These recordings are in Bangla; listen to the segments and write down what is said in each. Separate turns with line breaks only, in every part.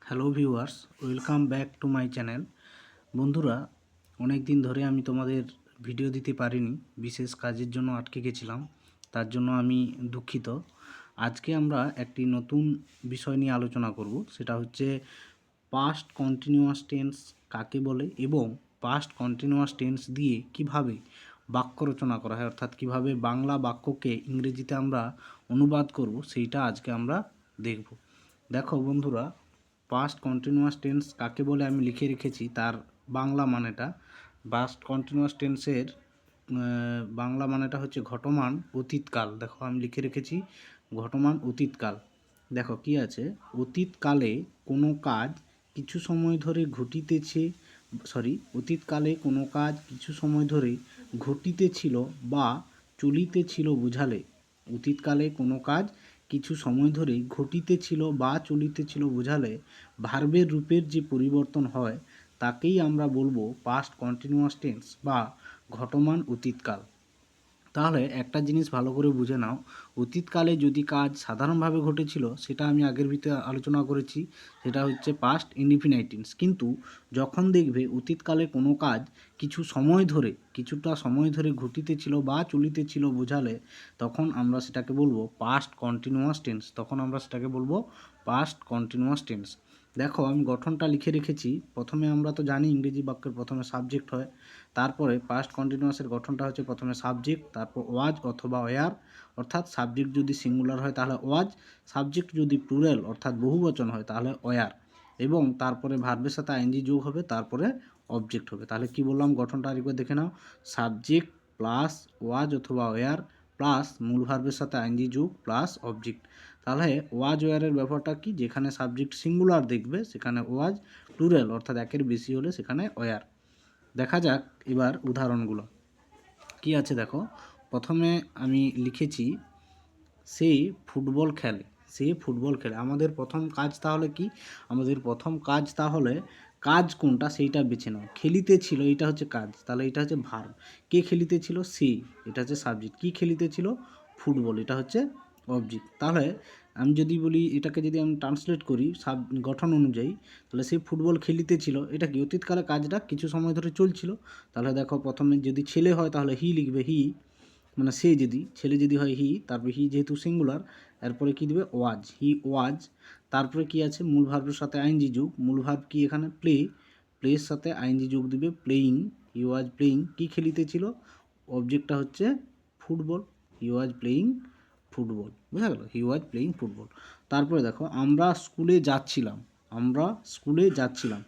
Hello viewers, welcome back to my channel. বন্ধুরা, অনেক দিন ধরে আমি তোমাদের ভিডিও দিতে পারিনি, বিশেষ কাজের জন্য আটকে গেছিলাম। তার জন্য আমি দুঃখিত। আজকে আমরা একটি নতুন বিষয় নিয়ে আলোচনা করব, সেটা হচ্ছে পাস্ট কন্টিনিউয়াস টেন্স কাকে বলে এবং পাস্ট কন্টিনিউয়াস টেন্স দিয়ে কিভাবে বাক্য রচনা করা হয়, অর্থাৎ কিভাবে বাংলা বাক্যকে ইংরেজিতে আমরা অনুবাদ করব, সেইটা আজকে আমরা দেখব। দেখো বন্ধুরা, পাস্ট কন্টিনিউয়াস টেন্স কাকে বলে আমি লিখে রেখেছি তার বাংলা মানেটা। পাস্ট কন্টিনিউয়াস টেন্সের বাংলা মানেটা হচ্ছে ঘটমান অতীতকাল। দেখো আমি লিখে রেখেছি ঘটমান অতীতকাল। দেখো কি আছে, অতীতকালে কোনো কাজ কিছু সময় ধরে অতীতকালে কোনো কাজ কিছু সময় ধরে ঘটিতেছিল বা চলিতেছিল বোঝালে। অতীতকালে কোনো কাজ কিছু সময় ধরে ঘটিতেছিল বা চলিতেছিল বোঝালে ভার্বের রূপের যে পরিবর্তন হয় তাকেই আমরা বলবো পাস্ট কন্টিনিউয়াস টেন্স বা ঘটমান অতীতকাল। তাহলে একটা জিনিস ভালো করে বুঝে নাও, অতীতকালে যদি কাজ সাধারণভাবে ঘটেছিল সেটা আমি আগের ভিতরে আলোচনা করেছি, সেটা হচ্ছে পাস্ট ইনডিফিনাইট টেন্স। কিন্তু যখন দেখবে অতীতকালে কোনো কাজ কিছুটা সময় ধরে ঘটিতেছিল বা চলিতেছিল বোঝালে তখন আমরা সেটাকে বলবো past continuous tense. Past continuous tense. দেখো আমি গঠনটা লিখে রেখেছি। প্রথমে আমরা তো জানি ইংরেজি বাক্যের প্রথমে সাবজেক্ট হয়, তারপরে পাস্ট কন্টিনিউয়াসের গঠনটা হচ্ছে প্রথমে সাবজেক্ট, তারপর ওয়াজ অথবা ওয়ার, অর্থাৎ সাবজেক্ট যদি সিঙ্গুলার হয় তাহলে ওয়াজ, সাবজেক্ট যদি প্লুরাল অর্থাৎ বহুবচন হয় তাহলে ওয়ার, এবং তারপরে ভার্বের সাথে আইএনজি যোগ হবে, তারপরে অবজেক্ট হবে। তাহলে কি বললাম গঠনটা আরেকবার দেখে নাও, সাবজেক্ট প্লাস ওয়াজ অথবা ওয়ার প্লাস মূল ভার্বের সাথে আইএনজি যোগ প্লাস অবজেক্ট। তাহলে ওয়াজ ওয়ারের ব্যাপারটা কি, যেখানে সাবজেক্ট সিঙ্গুলার দেখবে সেখানে ওয়াজ, প্লুরাল অর্থাৎ একের বেশি হলে সেখানে ওয়ার। দেখা যাক এবার উদাহরণগুলো কি আছে। দেখো প্রথমে আমি লিখেছি সে ফুটবল খেলে। আমাদের প্রথম কাজ তাহলে কি, কাজ কোনটা সেইটা বেছে নাও। খেলিতে ছিল, এটা হচ্ছে কাজ, তাহলে এটা হচ্ছে ভার্ব। কে খেলিতে ছিল, সে, এটা হচ্ছে সাবজেক্ট। কি খেলিতে ছিল, ফুটবল, এটা হচ্ছে অবজেক্ট। তাহলে আমি যদি বলি এটাকে যদি আমি ট্রান্সলেট করি গঠন অনুযায়ী, তাহলে সে ফুটবল খেলিতে ছিল, এটা কি অতীতকালে কাজটা কিছু সময় ধরে চলছিল। তাহলে দেখো প্রথমে যদি ছেলে হয় তাহলে হি লিখবে, হি মানে সে, যদি ছেলে যদি হয় হি, তারপরে হি যেহেতু সিঙ্গুলার এরপরে কি দিবে ওয়াজ, হি ওয়াজ। তারপরে কি আছে, মূল ভার্বের সাথে আইএনজি যোগ, মূল ভার্ব কি এখানে প্লের সাথে আইএনজি যোগ দিবে, প্লেয়িং, হি ওয়াজ প্লেয়িং। কি খেলিতেছিল, অবজেক্টটা হচ্ছে football, he was playing football, বুঝা গেল, হি ওয়াজ প্লেয়িং ফুটবল। তারপরে দেখো আমরা স্কুলে যাচ্ছিলাম,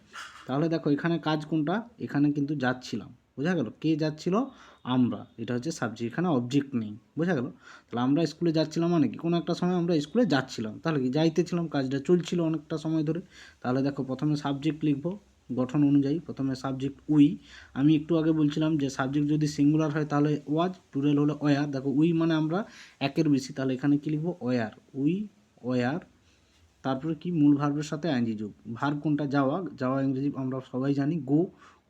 তাহলে দেখো এখানে কাজ কোনটা, এখানে কিন্তু যাচ্ছিলাম, বোঝা গেল, কে যাচ্ছিল, আমরা, এটা হচ্ছে সাবজেক্ট, এখানে অবজেক্ট নেই, বোঝা গেল। তাহলে আমরা স্কুলে যাচ্ছিলাম মানে কি, কোনো একটা সময় আমরা স্কুলে যাচ্ছিলাম, তাহলে কি যাইতেছিলাম, কাজটা চলছিল অনেকটা সময় ধরে। তাহলে দেখো প্রথমে সাবজেক্ট লিখবো গঠন অনুযায়ী, প্রথমে সাবজেক্ট উই। আমি একটু আগে বলছিলাম যে সাবজেক্ট যদি সিঙ্গুলার হয় তাহলে ওয়াজ, প্লুরাল হলে ওয়ার। দেখো উই মানে আমরা একের বেশি, তাহলে এখানে কি লিখবো, ওয়ার, উই ওয়ার। তারপরে কি, মূল ভার্বের সাথে আইএনজি যোগ। ভার্ব কোনটা, যাওয়া ইংরেজি আমরা সবাই জানি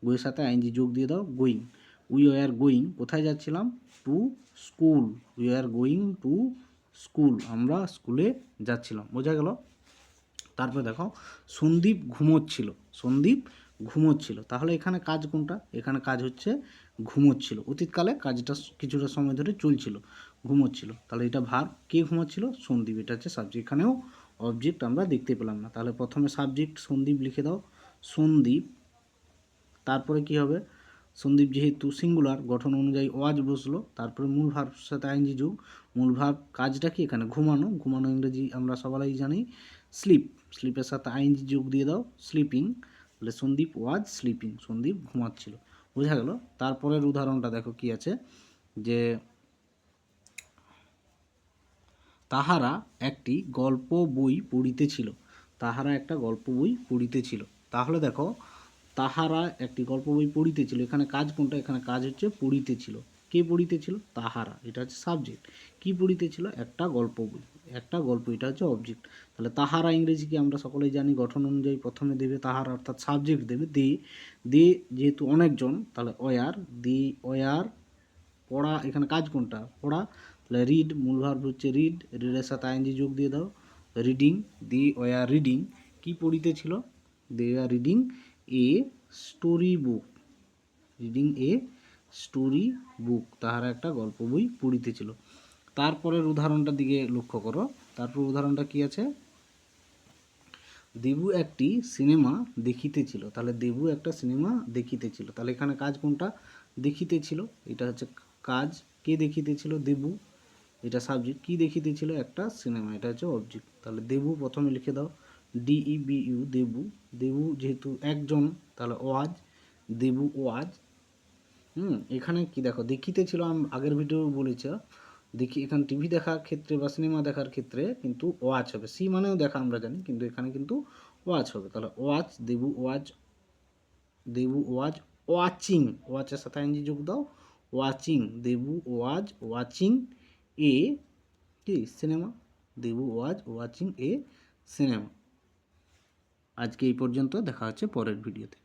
গোয়ের সাথে আইএনজি যোগ দিয়ে দাও, গোয়িং। উই আর গোয়িং, কোথায় যাচ্ছিলাম, to school, we are going to school, আমরা স্কুলে যাচ্ছিলাম, বোঝা গেল। তারপরে দেখো সন্দীপ ঘুমোচ্ছিল, তাহলে এখানে কাজ কোনটা, এখানে কাজ হচ্ছে ঘুমোচ্ছিল, অতীতকালে কাজটা কিছুটা সময় ধরে চলছিল, ঘুমোচ্ছিল, তাহলে এটা ভার্ব। কে ঘুমোচ্ছিল, সন্দীপ, এটা হচ্ছে সাবজেক্ট। এখানেও অবজেক্ট আমরা দেখতে পেলাম না, তাহলে প্রথমে সাবজেক্ট সন্দীপ লিখে দাও, সন্দীপ। তারপরে কি হবে, সন্দীপ যেহেতু সিঙ্গুলার গঠন অনুযায়ী ওয়াজ বসলো, তারপরে মূল ভার্বের সাথে আইএনজি যোগ। মূল ভার্ব কাজটা কি এখানে, ঘুমানো ইংরেজি আমরা সবাই জানি স্লিপের সাথে আইএনজি যোগ দিয়ে দাও, স্লিপিং। তাহলে সন্দীপ ওয়াজ স্লিপিং, সন্দীপ ঘুমাচ্ছিল, বোঝা গেল। তারপরের উদাহরণটা দেখো কি আছে, যে তাহারা একটি গল্প বই পড়িতেছিল, তাহলে দেখো তাহারা একটি গল্প বই পড়িতেছিল, এখানে কাজ কোনটা, এখানে কাজ হচ্ছে পড়িতেছিল। কে পড়িতেছিল, তাহারা, এটা হচ্ছে সাবজেক্ট। কি পড়িতেছিল, একটা গল্প বই, এটা হচ্ছে অবজেক্ট। তাহলে তাহারা ইংরেজি কি আমরা সকলেই জানি, গঠন অনুযায়ী প্রথমে দেবে তাহারা অর্থাৎ সাবজেক্ট দেবে, দে যেহেতু অনেকজন, তাহলে ওয়ার পড়া, এখানে কাজ কোনটা, পড়া। তাহলে মূল ভার্ব হচ্ছে রিডের সাথে আইএনজি যোগ দিয়ে দাও, রিডিং, ওয়ার রিডিং। কি পড়িতেছিল? They are reading a story book. Reading a story book, তাহারা একটা গল্প বই পড়িতেছিল। তারপরের উদাহরণটার দিকে লক্ষ্য করো। তারপর উদাহরণটা কি আছে? দেবু একটি সিনেমা দেখিতেছিল। তাহলে দেবু একটা সিনেমা দেখিতেছিল, তাহলে এখানে কাজ কোনটা? দেখিতেছিল, এটা হচ্ছে কাজ। কে দেখিতেছিল? দেবু, এটা সাবজেক্ট। কি দেখিতেছিল? একটা সিনেমা, এটা হচ্ছে অবজেক্ট। তাহলে দেবু প্রথমে লিখে দাও, DEBU, দেবু। দেবু যেহেতু একজন, তাহলে ওয়াজ, দেবু ওয়াজ। এখানে কি দেখো, দেখিতেছিল, আগের ভিডিও বলেছে, দেখি এখানে টিভি দেখার ক্ষেত্রে বা সিনেমা দেখার ক্ষেত্রে কিন্তু ওয়াচ হবে। সি মানেও দেখা আমরা জানি, কিন্তু এখানে কিন্তু ওয়াচ হবে। তাহলে watch, Debu watch, Debu was watching, ওয়াচের সাথে আইনজি যোগ দাও, watching, Debu was watching a কি cinema, Debu was watching a cinema. আজকে এই পর্যন্ত, দেখা হচ্ছে পরের ভিডিওতে।